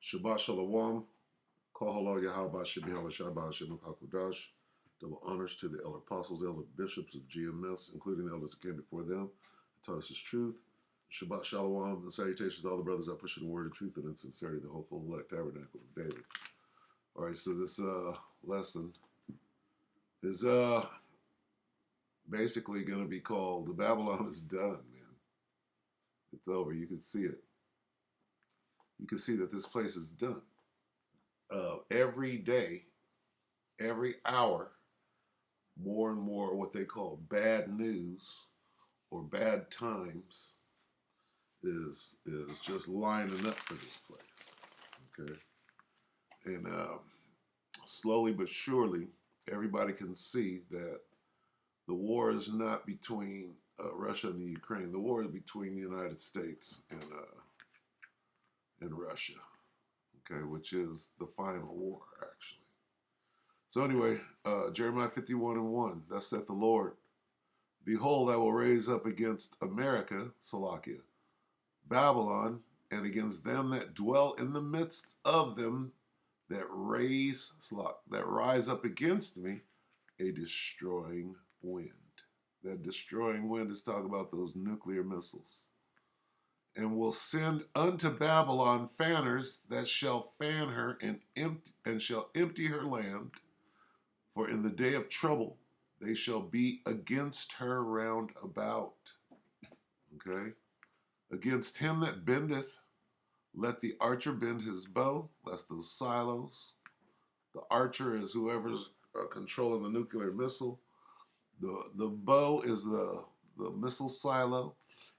Shabbat Shalom. Kohalo Yahweh Shemihala Shabbat Shem Hakudash. Double honors to the elder apostles, elder bishops of GMS, including the elders that came before them, taught us his truth. Shabbat Shalom and salutations to all the brothers that push the word of truth and in sincerity, the hopeful elect tabernacle of David. All right, so this lesson is basically going to be called "The Babylon is Done." Man, it's over. You can see it. You can see that this place is done. Every day, every hour, more and more what they call bad news or bad times is just lining up for this place. Okay, and slowly but surely, everybody can see that the war is not between Russia and the Ukraine. The war is between the United States and Russia. Okay, which is the final war, actually. So anyway, Jeremiah 51:1, thus saith the Lord, behold, I will raise up against America, Salakia, Babylon, and against them that dwell in the midst of them that rise up against me, a destroying wind. That destroying wind is talking about those nuclear missiles. And will send unto Babylon fanners that shall fan her and shall empty her land. For in the day of trouble they shall be against her round about. Okay? Against him that bendeth, let the archer bend his bow. That's those silos. The archer is whoever's controlling the nuclear missile. The bow is the missile silo.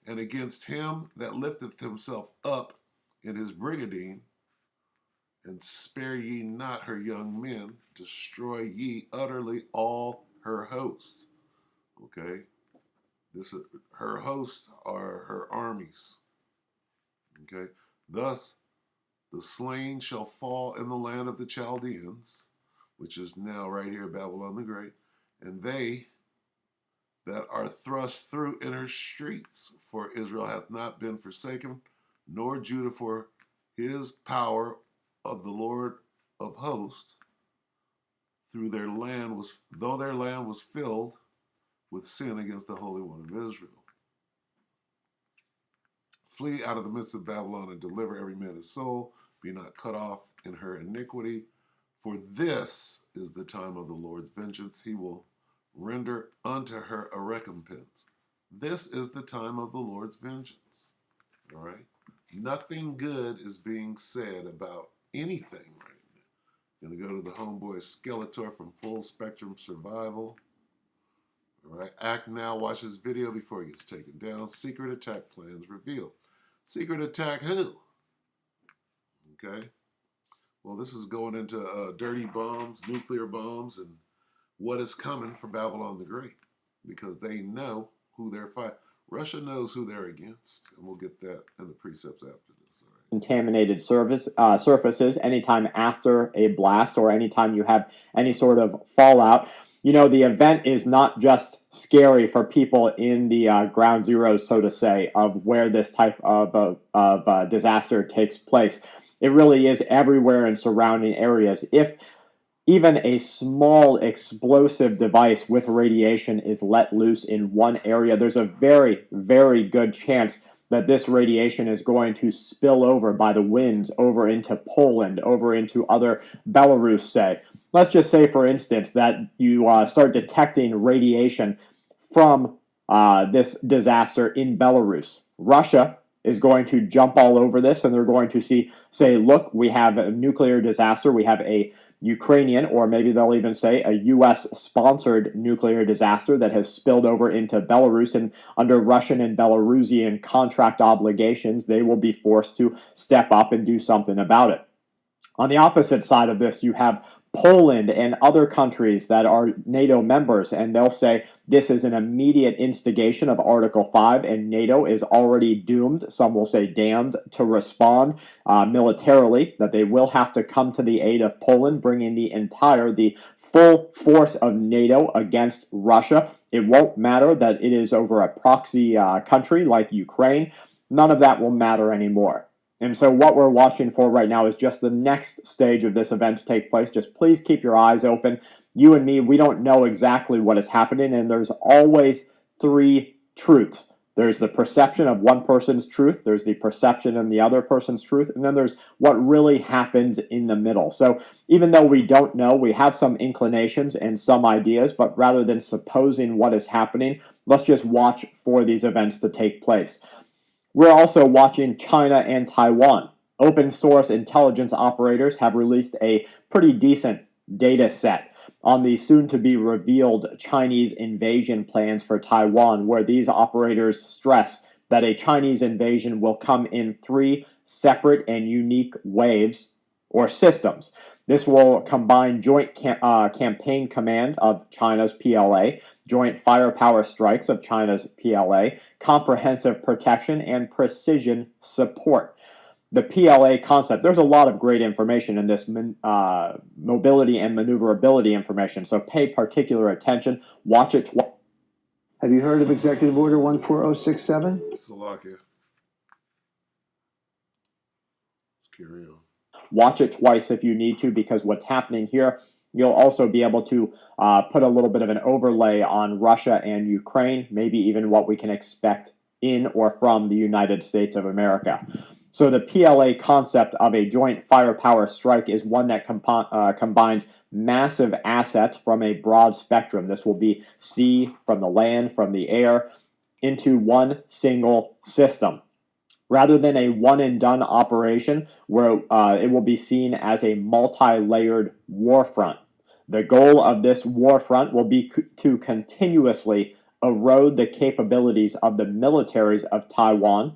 And against him that lifteth himself up in his brigadine, and spare ye not her young men, destroy ye utterly all her hosts. Okay? Her hosts are her armies. Okay? Thus, the slain shall fall in the land of the Chaldeans, which is now right here, Babylon the Great, and they that are thrust through in her streets. For Israel hath not been forsaken, nor Judah, for his power of the Lord of hosts, though their land was filled with sin against the Holy One of Israel. Flee out of the midst of Babylon and deliver every man his soul. Be not cut off in her iniquity. For this is the time of the Lord's vengeance. He will render unto her a recompense. This is the time of the Lord's vengeance. All right? Nothing good is being said about anything right now. Going to go to the homeboy Skeletor from Full Spectrum Survival. All right? Act now. Watch this video before it gets taken down. Secret attack plans revealed. Secret attack who? Okay? Well, this is going into dirty bombs, nuclear bombs, and what is coming for Babylon the Great, because they know who they're fighting. Russia knows who they're against, and we'll get that in the precepts after this. All right. Contaminated surfaces anytime after a blast or anytime you have any sort of fallout. You know, the event is not just scary for people in the ground zero, so to say, of where this type of disaster takes place. It really is everywhere in surrounding areas. If even a small explosive device with radiation is let loose in one area, there's a very, very good chance that this radiation is going to spill over by the winds over into Poland, over into other Belarus, say. Let's just say, for instance, that you start detecting radiation from this disaster in Belarus. Russia is going to jump all over this, and they're going to say, look, we have a nuclear disaster, we have a Ukrainian, or maybe they'll even say a U.S.-sponsored nuclear disaster that has spilled over into Belarus, and under Russian and Belarusian contract obligations, they will be forced to step up and do something about it. On the opposite side of this, you have Poland and other countries that are NATO members, and they'll say this is an immediate instigation of Article 5, and NATO is already doomed, some will say damned, to respond militarily, that they will have to come to the aid of Poland, bringing the full force of NATO against Russia. It won't matter that it is over a proxy country like Ukraine. None of that will matter anymore. And so what we're watching for right now is just the next stage of this event to take place. Just please keep your eyes open. You and me, we don't know exactly what is happening, and there's always three truths. There's the perception of one person's truth, there's the perception of the other person's truth, and then there's what really happens in the middle. So even though we don't know, we have some inclinations and some ideas, but rather than supposing what is happening, let's just watch for these events to take place. We're also watching China and Taiwan. Open source intelligence operators have released a pretty decent data set on the soon-to-be revealed Chinese invasion plans for Taiwan, where these operators stress that a Chinese invasion will come in three separate and unique waves or systems. This will combine joint campaign command of China's PLA, joint firepower strikes of China's PLA, comprehensive protection, and precision support. The PLA concept, there's a lot of great information in this mobility and maneuverability information, so pay particular attention. Watch it. Have you heard of Executive Order 14067? Slovakia. Let's carry on. Watch it twice if you need to, because what's happening here, you'll also be able to put a little bit of an overlay on Russia and Ukraine, maybe even what we can expect in or from the United States of America. So the PLA concept of a joint firepower strike is one that combines massive assets from a broad spectrum. This will be sea, from the land, from the air, into one single system. Rather than a one-and-done operation where it will be seen as a multi-layered war front. The goal of this war front will be to continuously erode the capabilities of the militaries of Taiwan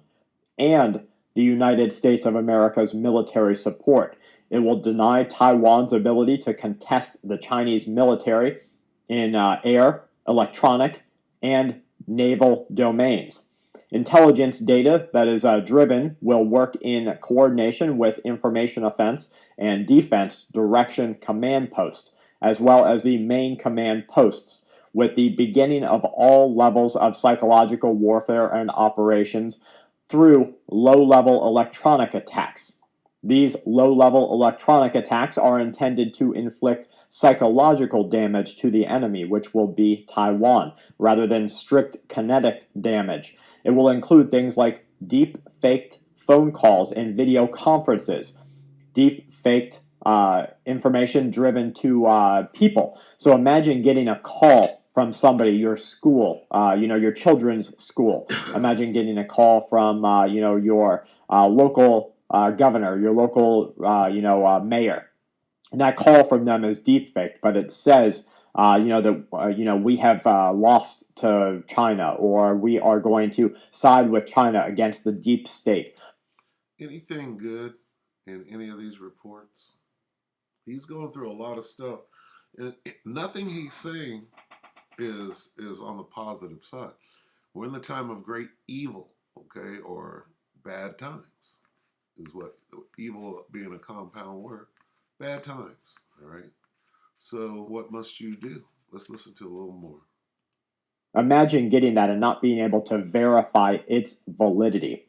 and the United States of America's military support. It will deny Taiwan's ability to contest the Chinese military in air, electronic, and naval domains. Intelligence data that is driven will work in coordination with information offense and defense direction command posts, as well as the main command posts, with the beginning of all levels of psychological warfare and operations through low-level electronic attacks. These low-level electronic attacks are intended to inflict psychological damage to the enemy, which will be Taiwan, rather than strict kinetic damage. It will include things like deep-faked phone calls and video conferences, deep-faked information driven to people. So imagine getting a call from somebody, your school, your children's school. Imagine getting a call from, your local governor, your local, mayor. And that call from them is deepfaked, but it says, that we have lost to China, or we are going to side with China against the deep state. Anything good in any of these reports? He's going through a lot of stuff, and nothing he's saying is on the positive side. We're in the time of great evil, okay, or bad times, is what evil being a compound word. Bad times, all right? So what must you do? Let's listen to a little more. Imagine getting that and not being able to verify its validity.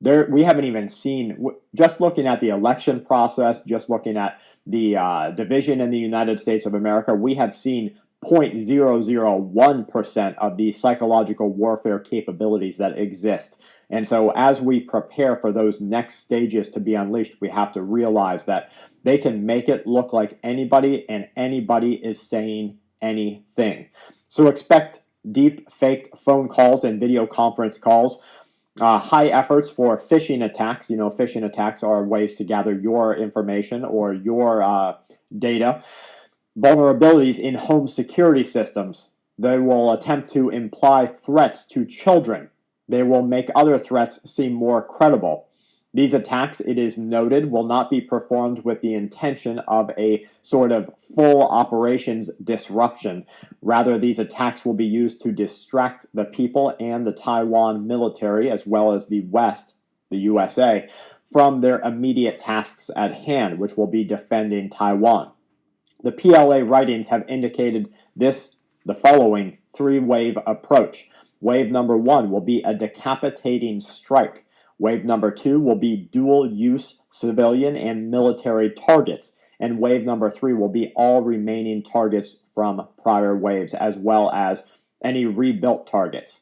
We haven't even seen, just looking at the election process, just looking at the division in the United States of America, we have seen 0.001% of the psychological warfare capabilities that exist. And so as we prepare for those next stages to be unleashed, we have to realize that they can make it look like anybody, and anybody is saying anything. So expect deep faked phone calls and video conference calls, high efforts for phishing attacks. Phishing attacks are ways to gather your information or your data. Vulnerabilities in home security systems. They will attempt to imply threats to children. They will make other threats seem more credible. These attacks, it is noted, will not be performed with the intention of a sort of full operations disruption. Rather, these attacks will be used to distract the people and the Taiwan military, as well as the West, the USA, from their immediate tasks at hand, which will be defending Taiwan. The PLA writings have indicated the following three-wave approach. Wave number one will be a decapitating strike, Wave number 2 will be dual-use civilian and military targets. And wave number 3 will be all remaining targets from prior waves, as well as any rebuilt targets.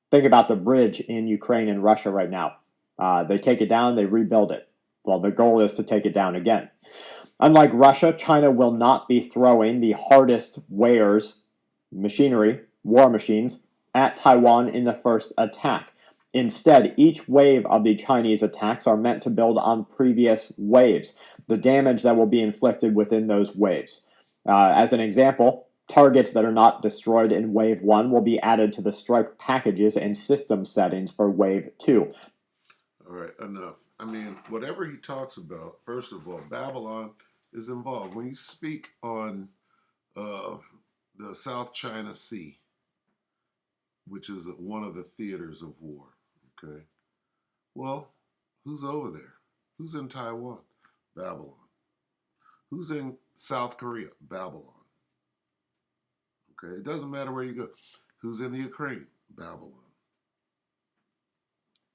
Think about the bridge in Ukraine and Russia right now. They take it down, they rebuild it. Well, the goal is to take it down again. Unlike Russia, China will not be throwing the hardest wares, machinery, war machines, at Taiwan in the first attack. Instead, each wave of the Chinese attacks are meant to build on previous waves, the damage that will be inflicted within those waves. As an example, targets that are not destroyed in Wave 1 will be added to the strike packages and system settings for Wave 2. All right, enough. I mean, whatever he talks about, first of all, Babylon is involved. When you speak on the South China Sea, which is one of the theaters of war, okay? Well, who's over there? Who's in Taiwan? Babylon. Who's in South Korea? Babylon. Okay, it doesn't matter where you go. Who's in the Ukraine? Babylon.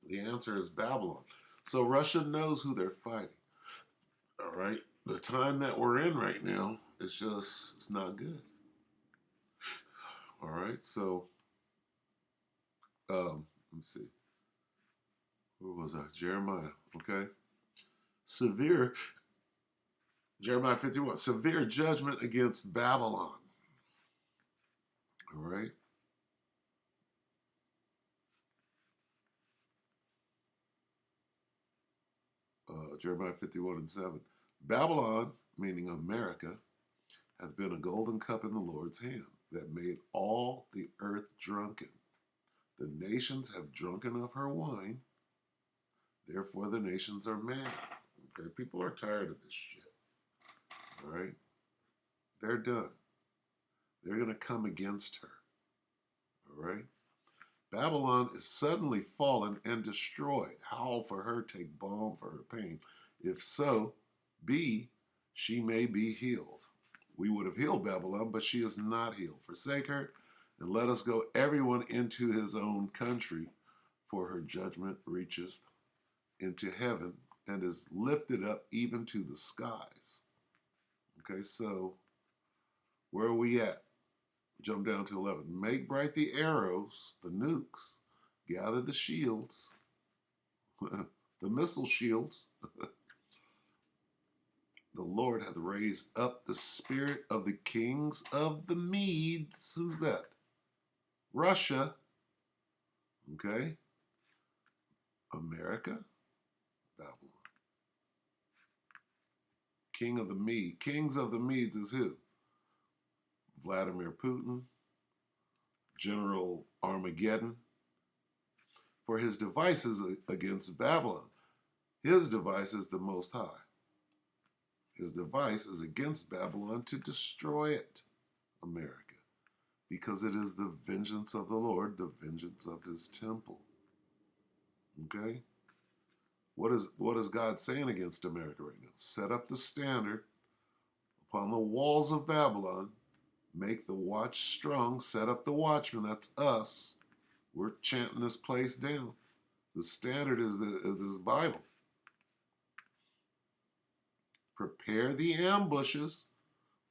The answer is Babylon. So Russia knows who they're fighting. All right? The time that we're in right now, it's not good. All right? So, let me see. Where was I? Jeremiah, okay? Jeremiah 51, severe judgment against Babylon. All right? Jeremiah 51:7. Babylon, meaning America, hath been a golden cup in the Lord's hand that made all the earth drunken. The nations have drunken of her wine, therefore the nations are mad. Okay, people are tired of this shit. All right? They're done. They're going to come against her. All right? Babylon is suddenly fallen and destroyed. Howl for her, take balm for her pain. If so, she may be healed. We would have healed Babylon, but she is not healed. Forsake her, and let us go everyone into his own country, for her judgment reacheth into heaven and is lifted up even to the skies. Okay, so where are we at? Jump down to 11. Make bright the arrows, the nukes, gather the shields, the missile shields. The Lord hath raised up the spirit of the kings of the Medes. Who's that? Russia. Okay. America. Babylon. King of the Medes. Kings of the Medes is who? Vladimir Putin, General Armageddon. For his devices against Babylon. His device is the Most High. His device is against Babylon to destroy it, America, because it is the vengeance of the Lord, the vengeance of his temple. Okay? What is God saying against America right now? Set up the standard upon the walls of Babylon, make the watch strong, set up the watchman, that's us. We're chanting this place down. The standard is this Bible. Prepare the ambushes,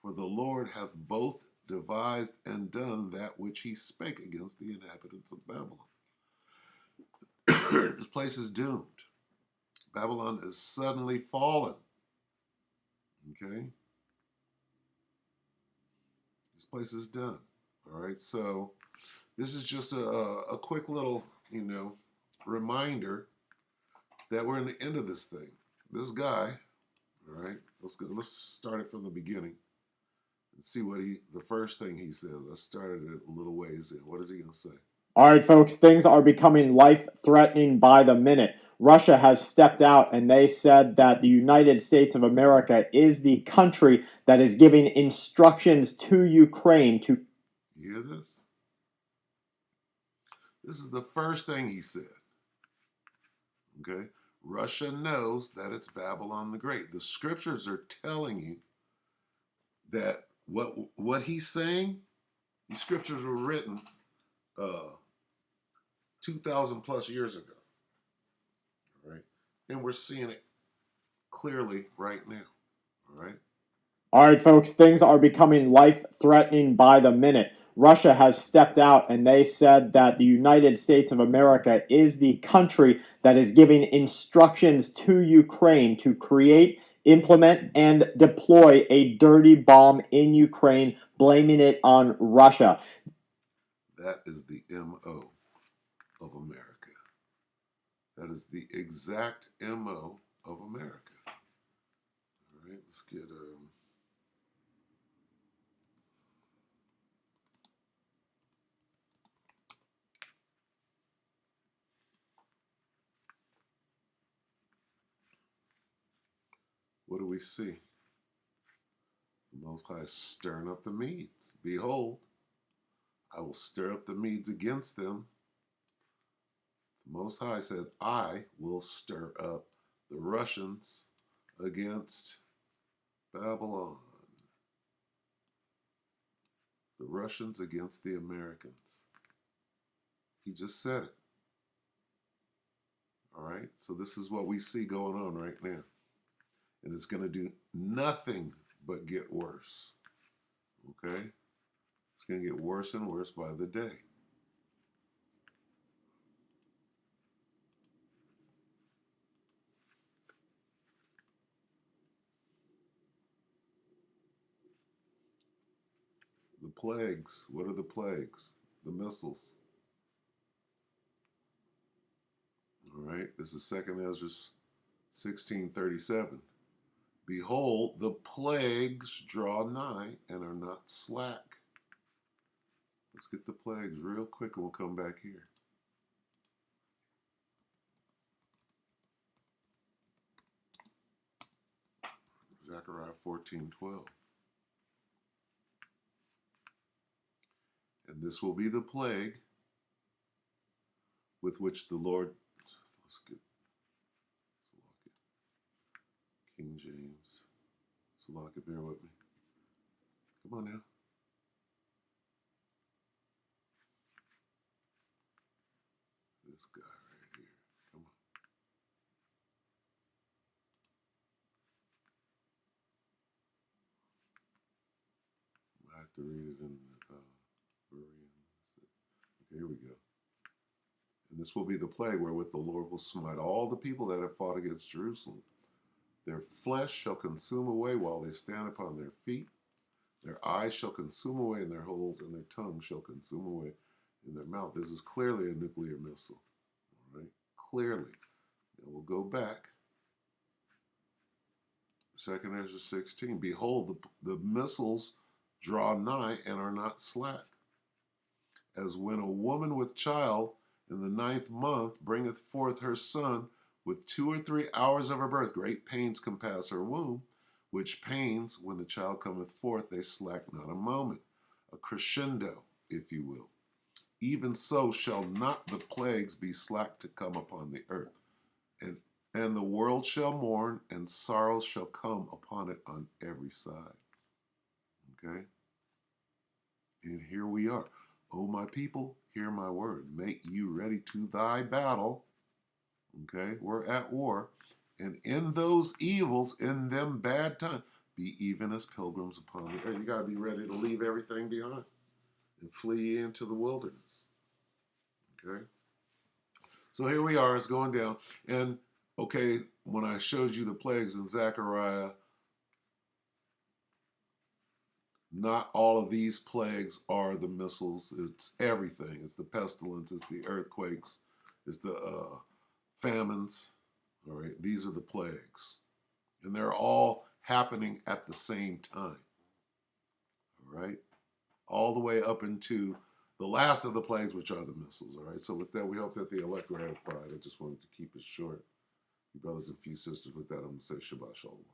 for the Lord hath both devised and done that which he spake against the inhabitants of Babylon. This place is doomed. Babylon is suddenly fallen. Okay? This place is done. All right, so this is just a quick little, reminder that we're in the end of this thing. This guy, all right, let's start it from the beginning and see the first thing he said. Let's start it a little ways in. What is he going to say? All right, folks, things are becoming life-threatening by the minute. Russia has stepped out and they said that the United States of America is the country that is giving instructions to Ukraine to... You hear this? This is the first thing he said. Okay? Russia knows that it's Babylon the Great. The scriptures are telling you that what he's saying, these scriptures were written 2,000 plus years ago. And we're seeing it clearly right now. All right. All right, folks, things are becoming life-threatening by the minute. Russia has stepped out and they said that the United States of America is the country that is giving instructions to Ukraine to create, implement, and deploy a dirty bomb in Ukraine, blaming it on Russia. That is the MO of America. That is the exact MO of America. All right, let's get what do we see? The Most High stirring up the Medes. Behold, I will stir up the Medes against them. The Most High said, I will stir up the Russians against Babylon. The Russians against the Americans. He just said it. All right, so this is what we see going on right now. And it's going to do nothing but get worse. Okay? It's going to get worse and worse by the day. The plagues. What are the plagues? The missiles. All right, this is 2nd Ezra 16:37. Behold, the plagues draw nigh and are not slack. Let's get the plagues real quick and we'll come back here. Zechariah 14:12. And this will be the plague with which the Lord, let's get King James. Salaka, bear with me. Come on now. This guy right here. Come on. I have to read it in Berean. Okay, here we go. And this will be the plague wherewith the Lord will smite all the people that have fought against Jerusalem. Their flesh shall consume away while they stand upon their feet. Their eyes shall consume away in their holes, and their tongue shall consume away in their mouth. This is clearly a nuclear missile. All right? Clearly. Now we'll go back. 2nd Ezra 16. Behold, the missiles draw nigh and are not slack. As when a woman with child in the 9th month bringeth forth her son, with 2 or 3 hours of her birth, great pains compass her womb, which pains, when the child cometh forth, they slack not a moment. A crescendo, if you will. Even so shall not the plagues be slack to come upon the earth. And the world shall mourn, and sorrows shall come upon it on every side. Okay? And here we are. O my people, hear my word. Make you ready to thy battle. Okay? We're at war. And in those evils, in them bad times, be even as pilgrims upon the earth. You got to be ready to leave everything behind and flee into the wilderness. Okay? So here we are. It's going down. And, okay, when I showed you the plagues in Zechariah, not all of these plagues are the missiles. It's everything. It's the pestilence. It's the earthquakes. It's the famines. All right, these are the plagues. And they're all happening at the same time. All right, all the way up into the last of the plagues, which are the missiles. All right, so with that, we hope that the elect were edified. I just wanted to keep it short. You brothers and few sisters, with that, I'm going to say Shabbat Shalom.